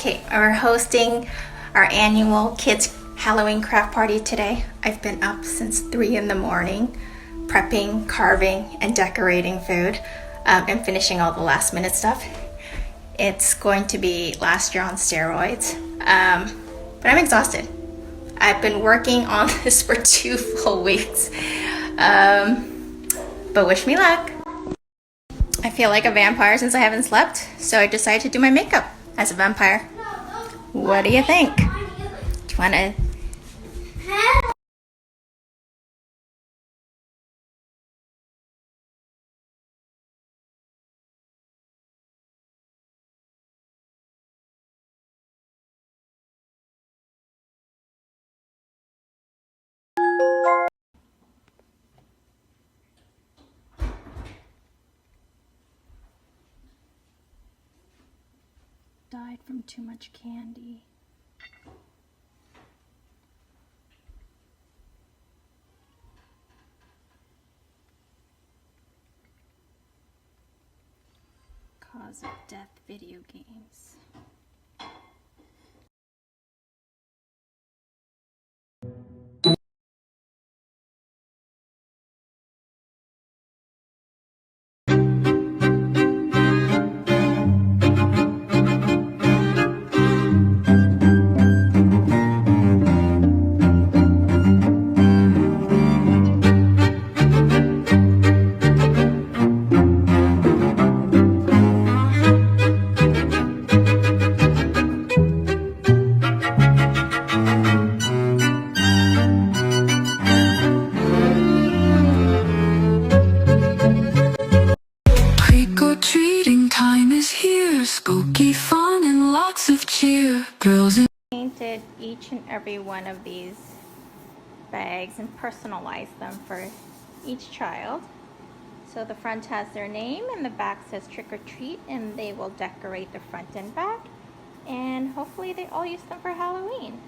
Okay, we're hosting our annual kids Halloween craft party today. I've been up since 3 in the morning, prepping, carving, and decorating food, and finishing all the last minute stuff. It's going to be last year on steroids, but I'm exhausted. I've been working on this for 2 full weeks, but wish me luck. I feel like a vampire since I haven't slept, so I decided to do my makeup as a vampire. What do you think? Do you want to? Died from too much candy. Cause of death, video games. Spooky fun and lots of cheer. Girls and Painted each and every one of these bags and personalized them for each child. So the front has their name and the back says trick or treat, and they will decorate the front and back, and hopefully they all use them for Halloween.